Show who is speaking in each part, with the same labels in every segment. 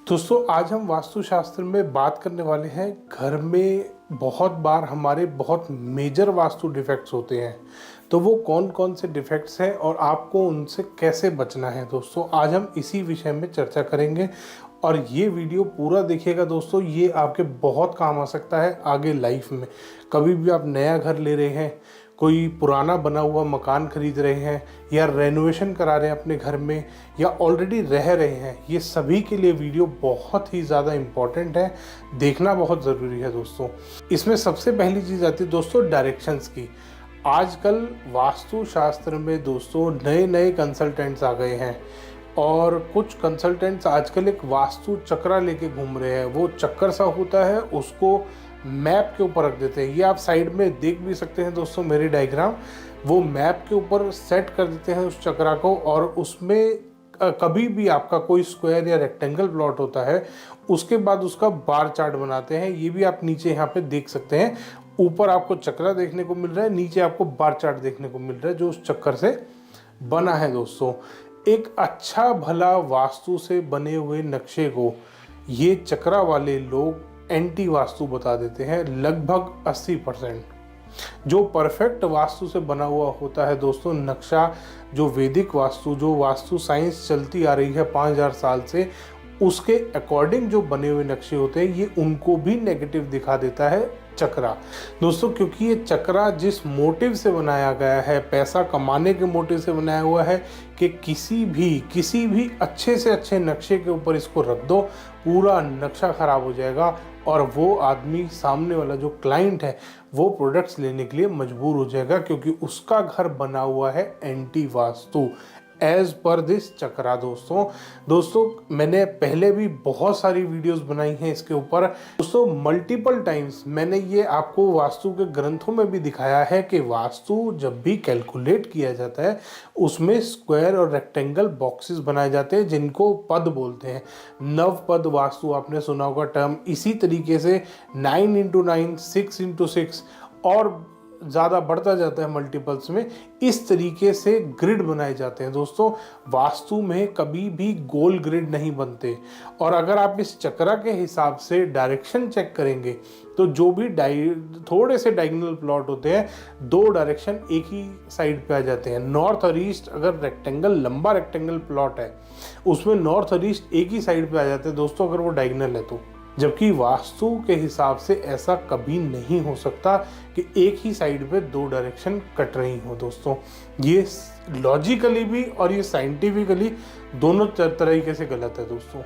Speaker 1: दोस्तों आज हम वास्तुशास्त्र में बात करने वाले हैं। घर में बहुत बार हमारे बहुत मेजर वास्तु डिफेक्ट्स होते हैं, तो वो कौन कौन से डिफेक्ट्स हैं और आपको उनसे कैसे बचना है। दोस्तों आज हम इसी विषय में चर्चा करेंगे और ये वीडियो पूरा देखिएगा दोस्तों, ये आपके बहुत काम आ सकता है आगे लाइफ में। कभी भी आप नया घर ले रहे हैं, कोई पुराना बना हुआ मकान खरीद रहे हैं या रेनोवेशन करा रहे हैं अपने घर में, या ऑलरेडी रह रहे हैं, ये सभी के लिए वीडियो बहुत ही ज़्यादा इम्पॉर्टेंट है, देखना बहुत ज़रूरी है दोस्तों। इसमें सबसे पहली चीज़ आती है दोस्तों डायरेक्शंस की। आजकल वास्तुशास्त्र में दोस्तों नए नए कंसल्टेंट्स आ गए हैं और कुछ कंसल्टेंट्स आजकल एक वास्तु चक्रा लेके घूम रहे हैं। वो चक्कर सा होता है, उसको मैप के ऊपर रख देते हैं। ये आप साइड में देख भी सकते हैं दोस्तों मेरी डायग्राम। वो मैप के ऊपर सेट कर देते हैं उस चक्रा को, और उसमें कभी भी आपका कोई स्क्वायर या रेक्टेंगल प्लॉट होता है उसके बाद उसका बार चार्ट बनाते हैं। ये भी आप नीचे यहाँ पे देख सकते हैं। ऊपर आपको चक्रा देखने को मिल रहा है, नीचे आपको बार चार्ट देखने को मिल रहा है जो उस चक्कर से बना है। दोस्तों एक अच्छा भला वास्तु से बने हुए नक्शे को ये चक्रा वाले लोग एंटी वास्तु बता देते हैं। लगभग 80% जो परफेक्ट वास्तु से बना हुआ होता है दोस्तों नक्शा, जो वैदिक वास्तु, जो वास्तु साइंस चलती आ रही है 5000 साल से, उसके अकॉर्डिंग जो बने हुए नक्शे होते हैं ये उनको भी नेगेटिव दिखा देता है चक्रा। दोस्तों क्योंकि ये चक्रा जिस मोटिव से बनाया गया है, पैसा कमाने के मोटिव से बनाया हुआ है, कि किसी भी अच्छे से अच्छे नक्शे के ऊपर इसको रख दो, पूरा नक्शा खराब हो जाएगा और वो आदमी, सामने वाला जो क्लाइंट है, वो प्रोडक्ट्स लेने के लिए मजबूर हो जाएगा, क्योंकि उसका घर बना हुआ है anti vastu as per this chakra. दोस्तों मैंने पहले भी बहुत सारी वीडियोस बनाई हैं इसके ऊपर। दोस्तों मल्टीपल टाइम्स मैंने ये आपको वास्तु के ग्रंथों में भी दिखाया है कि वास्तु जब भी कैलकुलेट किया जाता है उसमें स्क्वायर और रेक्टेंगल बॉक्सेस बनाए जाते हैं जिनको पद बोलते हैं। नव पद वास्तु आपने सुना होगा टर्म। इसी तरीके से 9x9, 6x6 और ज़्यादा बढ़ता जाता है मल्टीपल्स में। इस तरीके से ग्रिड बनाए जाते हैं। दोस्तों वास्तु में कभी भी गोल ग्रिड नहीं बनते, और अगर आप इस चक्रा के हिसाब से डायरेक्शन चेक करेंगे तो जो भी थोड़े से डायगोनल प्लॉट होते हैं, दो डायरेक्शन एक ही साइड पे आ जाते हैं। नॉर्थ और ईस्ट, अगर रेक्टेंगल, लंबा रेक्टेंगल प्लॉट है उसमें नॉर्थ और ईस्ट एक ही साइड पे आ जाते हैं दोस्तों, अगर वो डायगोनल है तो। जबकि वास्तु के हिसाब से ऐसा कभी नहीं हो सकता कि एक ही साइड पे दो डायरेक्शन कट रही हो। दोस्तों ये लॉजिकली भी और ये साइंटिफिकली दोनों तरीके से गलत है दोस्तों।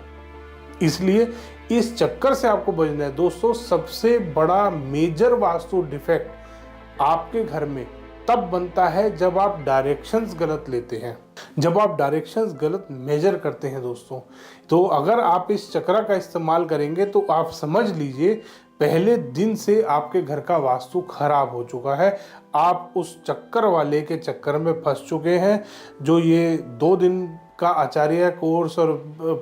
Speaker 1: इसलिए इस चक्कर से आपको बचना है दोस्तों। सबसे बड़ा मेजर वास्तु डिफेक्ट आपके घर में तब बनता है जब आप डायरेक्शंस गलत लेते हैं, जब आप डायरेक्शंस गलत मेजर करते हैं दोस्तों। तो अगर आप इस चक्रा का इस्तेमाल करेंगे तो आप समझ लीजिए पहले दिन से आपके घर का वास्तु खराब हो चुका है। आप उस चक्कर वाले के चक्कर में फंस चुके हैं, जो ये 2 दिन का आचार्य कोर्स और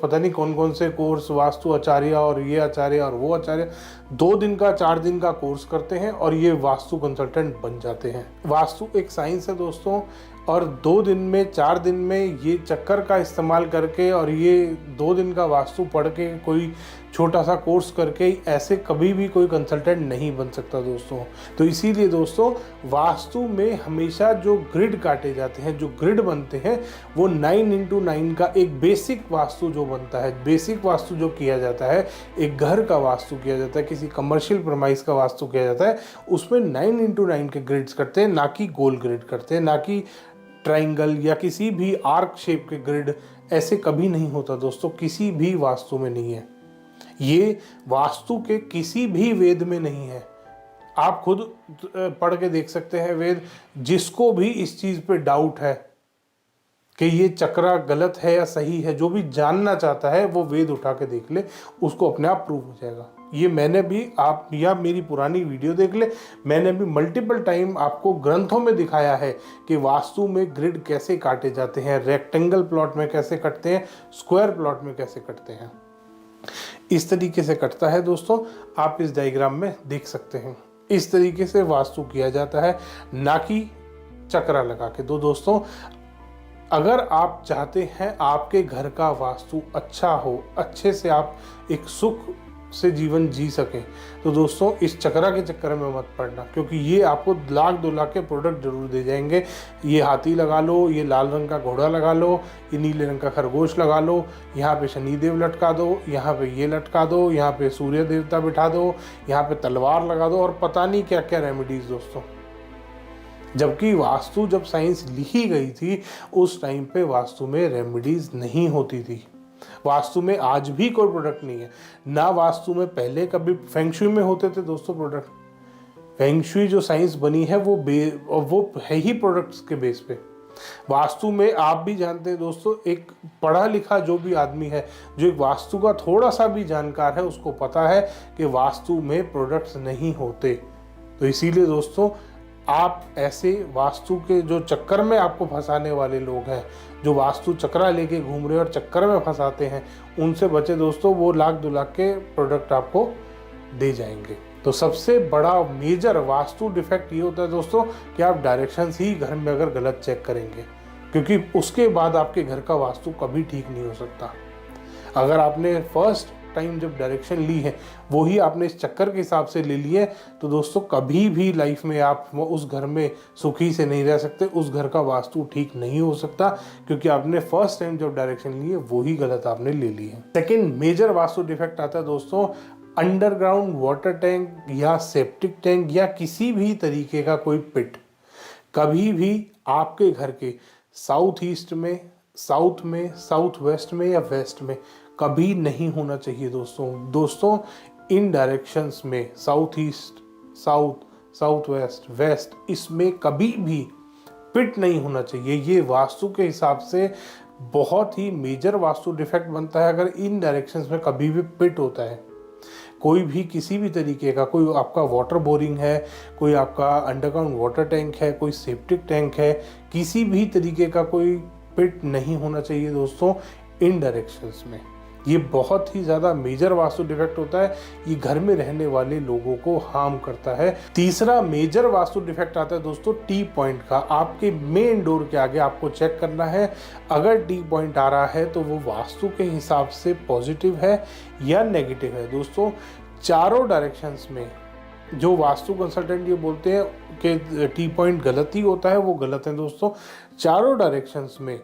Speaker 1: पता नहीं कौन कौन से कोर्स, वास्तु आचार्य और ये आचार्य और वो आचार्य, 2 दिन का 4 दिन का कोर्स करते हैं और ये वास्तु कंसल्टेंट बन जाते हैं। वास्तु एक साइंस है दोस्तों, और 2 दिन में 4 दिन में ये चक्कर का इस्तेमाल करके और ये 2 दिन का वास्तु पढ़ के, कोई छोटा सा कोर्स करके ऐसे कभी भी कोई कंसल्टेंट नहीं बन सकता दोस्तों। तो इसीलिए दोस्तों वास्तु में हमेशा जो ग्रिड काटे जाते हैं, जो ग्रिड बनते हैं, वो 9x9 का एक बेसिक वास्तु जो बनता है, बेसिक वास्तु जो किया जाता है, एक घर का वास्तु किया जाता है, किसी कमर्शियल प्रमाइस का वास्तु किया जाता है, उसमें 9x9 के ग्रिड्स करते हैं, ना कि गोल ग्रिड करते हैं, ना कि ट्राइंगल या किसी भी आर्क शेप के ग्रिड। ऐसे कभी नहीं होता दोस्तों, किसी भी वास्तु में नहीं है। ये वास्तु के किसी भी वेद में नहीं है। आप खुद पढ़ के देख सकते हैं वेद। जिसको भी इस चीज पे डाउट है कि ये चक्रा गलत है या सही है, जो भी जानना चाहता है वो वेद उठा के देख ले, उसको अपने आप प्रूव हो जाएगा। ये मैंने भी, आप या मेरी पुरानी वीडियो देख ले, मैंने भी मल्टीपल टाइम आपको ग्रंथों में दिखाया है कि वास्तु में ग्रिड कैसे काटे जाते हैं, रेक्टेंगल प्लॉट में कैसे कटते हैं, स्क्वायर प्लॉट में कैसे कटते हैं। इस तरीके से कटता है दोस्तों, आप इस डायग्राम में देख सकते हैं। इस तरीके से वास्तु किया जाता है, ना कि चक्रा लगा के। दोस्तों अगर आप चाहते हैं आपके घर का वास्तु अच्छा हो, अच्छे से आप एक सुख से जीवन जी सकें, तो दोस्तों इस चक्रा के चक्कर में मत पड़ना, क्योंकि ये आपको लाख 2 लाख के प्रोडक्ट जरूर दे जाएंगे। ये हाथी लगा लो, ये लाल रंग का घोड़ा लगा लो, ये नीले रंग का खरगोश लगा लो, यहाँ पे शनिदेव लटका दो, यहाँ पे ये लटका दो, यहाँ पे सूर्य देवता बिठा दो, यहाँ पे तलवार लगा दो, और पता नहीं क्या क्या रेमेडीज दोस्तों। जबकि वास्तु जब साइंस लिखी गई थी उस टाइम पे वास्तु में रेमेडीज नहीं होती थी। वास्तु में आज भी कोई प्रोडक्ट नहीं है ना। वास्तु में पहले कभी फेंगशुई में होते थे दोस्तों प्रोडक्ट। फेंगशुई जो साइंस बनी है वो है ही प्रोडक्ट्स के बेस पे। वास्तु में आप भी जानते हैं दोस्तों, एक पढ़ा लिखा जो भी आदमी है, जो एक वास्तु का थोड़ा सा भी जानकार है, उसको पता है कि वास्तु में प्रोडक्ट्स नहीं होते। तो इसीलिए दोस्तों आप ऐसे वास्तु के जो चक्कर में आपको फंसाने वाले लोग हैं, जो वास्तु चक्रा लेके घूम रहे हैं और चक्कर में फंसाते हैं, उनसे बचे दोस्तों। वो लाख 2 लाख के प्रोडक्ट आपको दे जाएंगे। तो सबसे बड़ा मेजर वास्तु डिफेक्ट ये होता है दोस्तों कि आप डायरेक्शंस ही घर में अगर गलत चेक करेंगे, क्योंकि उसके बाद आपके घर का वास्तु कभी ठीक नहीं हो सकता। अगर आपने फर्स्ट टाइम जब डायरेक्शन ली है वो ही आपने इस चक्कर के हिसाब से ले लिए, तो दोस्तों कभी भी लाइफ में आप उस घर में सुखी से नहीं रह सकते। उस घर का वास्तु ठीक नहीं हो सकता, क्योंकि आपने फर्स्ट टाइम जब डायरेक्शन ली है वो ही गलत आपने ले ली है। सेकेंड मेजर वास्तु डिफेक्ट आता है दोस्तों, अंडरग्राउंड वाटर टैंक या सेप्टिक टैंक या किसी भी तरीके का कोई पिट कभी भी आपके घर के साउथ ईस्ट में, साउथ में, साउथ वेस्ट में या वेस्ट में कभी नहीं होना चाहिए दोस्तों। इन डायरेक्शंस में south east, south, south west, west, इसमें कभी भी पिट नहीं होना चाहिए। ये वास्तु के हिसाब से बहुत ही मेजर वास्तु डिफेक्ट बनता है अगर इन डायरेक्शंस में कभी भी पिट होता है। कोई भी किसी भी तरीके का, कोई आपका वाटर बोरिंग है, कोई आपका अंडरग्राउंड वाटर टैंक है, कोई सेप्टिक टैंक है, किसी भी तरीके का कोई पिट नहीं होना चाहिए दोस्तों इन डायरेक्शंस में। ये बहुत ही ज़्यादा मेजर वास्तु डिफेक्ट होता है। ये घर में रहने वाले लोगों को हार्म करता है। तीसरा मेजर वास्तु डिफेक्ट आता है दोस्तों टी पॉइंट का। आपके मेन डोर के आगे आपको चेक करना है, अगर टी पॉइंट आ रहा है तो वो वास्तु के हिसाब से पॉजिटिव है या नेगेटिव है। दोस्तों चारों डायरेक्शंस में जो वास्तु कंसल्टेंट ये बोलते हैं कि टी पॉइंट गलत ही होता है, वो गलत है दोस्तों। चारों डायरेक्शंस में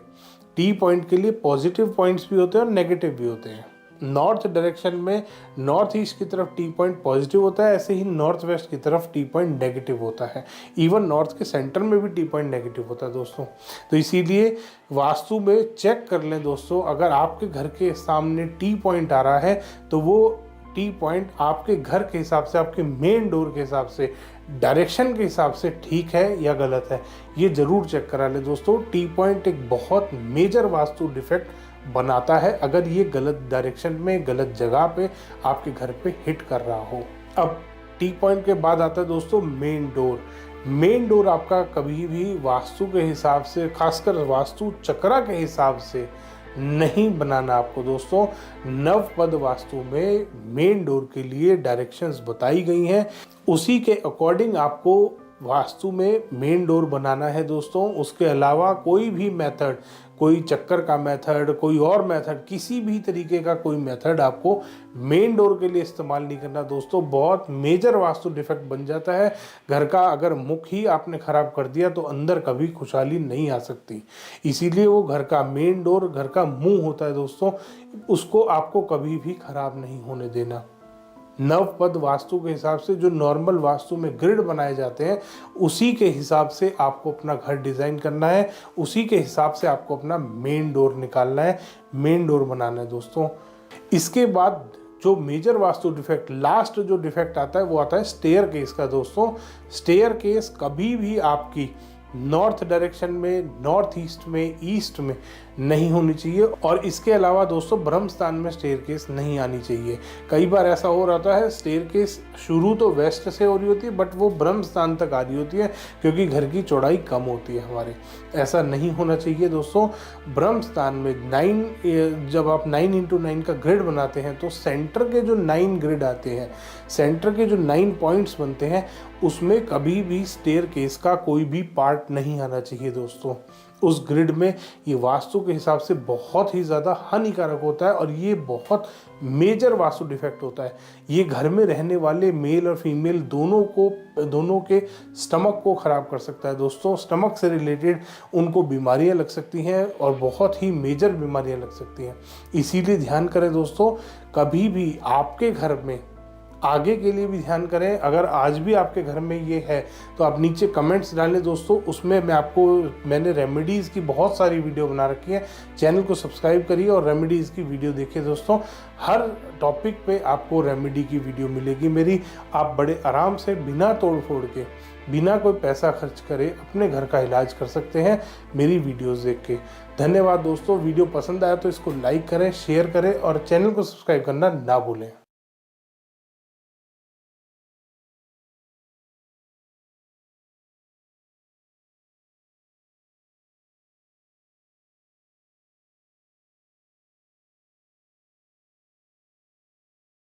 Speaker 1: टी पॉइंट के लिए पॉजिटिव पॉइंट्स भी होते हैं और नेगेटिव भी होते हैं। नॉर्थ डायरेक्शन में नॉर्थ ईस्ट की तरफ टी पॉइंट पॉजिटिव होता है, ऐसे ही नॉर्थ वेस्ट की तरफ टी पॉइंट नेगेटिव होता है। इवन नॉर्थ के सेंटर में भी टी पॉइंट नेगेटिव होता है दोस्तों। तो इसीलिए वास्तु में चेक कर लें दोस्तों, अगर आपके घर के सामने टी पॉइंट आ रहा है तो वो टी पॉइंट आपके घर के हिसाब से, आपके मेन डोर के हिसाब से, डायरेक्शन के हिसाब से ठीक है या गलत है, ये जरूर चेक करा ले दोस्तों। टी पॉइंट एक बहुत मेजर वास्तु डिफेक्ट बनाता है अगर ये गलत डायरेक्शन में, गलत जगह पे आपके घर पे हिट कर रहा हो। अब टी पॉइंट के बाद आता है दोस्तों मेन डोर। मेन डोर आपका कभी भी वास्तु के हिसाब से, खासकर वास्तु चक्रा के हिसाब से नहीं बनाना आपको दोस्तों। नवपद वास्तु में मेन डोर के लिए डायरेक्शंस बताई गई हैं, उसी के अकॉर्डिंग आपको वास्तु में मेन डोर बनाना है दोस्तों। उसके अलावा कोई भी मेथड, कोई चक्कर का मेथड, कोई और मेथड, किसी भी तरीके का कोई मेथड आपको मेन डोर के लिए इस्तेमाल नहीं करना दोस्तों। बहुत मेजर वास्तु डिफेक्ट बन जाता है। घर का अगर मुख ही आपने खराब कर दिया तो अंदर कभी खुशहाली नहीं आ सकती। इसीलिए वो घर का मेन डोर, घर का मुंह होता है दोस्तों, उसको आपको कभी भी खराब नहीं होने देना। नवपद वास्तु के हिसाब से जो नॉर्मल वास्तु में ग्रिड बनाए जाते हैं उसी के हिसाब से आपको अपना घर डिज़ाइन करना है, उसी के हिसाब से आपको अपना मेन डोर निकालना है, मेन डोर बनाना है दोस्तों। इसके बाद जो मेजर वास्तु डिफेक्ट, लास्ट जो डिफेक्ट आता है वो आता है स्टेयर केस का दोस्तों। स्टेयर केस कभी भी आपकी नॉर्थ डायरेक्शन में, नॉर्थ ईस्ट में, ईस्ट में नहीं होनी चाहिए। और इसके अलावा दोस्तों ब्रह्म स्थान में स्टेयरकेस नहीं आनी चाहिए। कई बार ऐसा हो रहता है स्टेयरकेस शुरू तो वेस्ट से हो रही होती है बट वो ब्रह्म स्थान तक आ रही होती है क्योंकि घर की चौड़ाई कम होती है हमारे। ऐसा नहीं होना चाहिए दोस्तों। ब्रह्म स्थान में 9, जब आप 9x9 का ग्रिड बनाते हैं तो सेंटर के जो 9 ग्रिड आते हैं, सेंटर के जो 9 पॉइंट्स बनते हैं, उसमें कभी भी स्टेयरकेस का कोई भी पार्ट नहीं आना चाहिए दोस्तों। उस ग्रिड में ये वास्तु के हिसाब से बहुत ही ज़्यादा हानिकारक होता है और ये बहुत मेजर वास्तु डिफेक्ट होता है। ये घर में रहने वाले मेल और फीमेल दोनों के स्टमक को ख़राब कर सकता है दोस्तों। स्टमक से रिलेटेड उनको बीमारियां लग सकती हैं और बहुत ही मेजर बीमारियां लग सकती हैं। इसीलिए ध्यान करें दोस्तों, कभी भी आपके घर में, आगे के लिए भी ध्यान करें, अगर आज भी आपके घर में ये है तो आप नीचे कमेंट्स डालें दोस्तों। उसमें मैंने रेमेडीज़ की बहुत सारी वीडियो बना रखी है। चैनल को सब्सक्राइब करिए और रेमेडीज़ की वीडियो देखिए दोस्तों। हर टॉपिक पे आपको रेमेडी की वीडियो मिलेगी मेरी। आप बड़े आराम से बिना तोड़ फोड़ के, बिना कोई पैसा खर्च करे अपने घर का इलाज कर सकते हैं मेरी वीडियोस देख के। धन्यवाद दोस्तों। वीडियो पसंद आया तो इसको लाइक करें, शेयर करें और चैनल को सब्सक्राइब करना ना भूलें।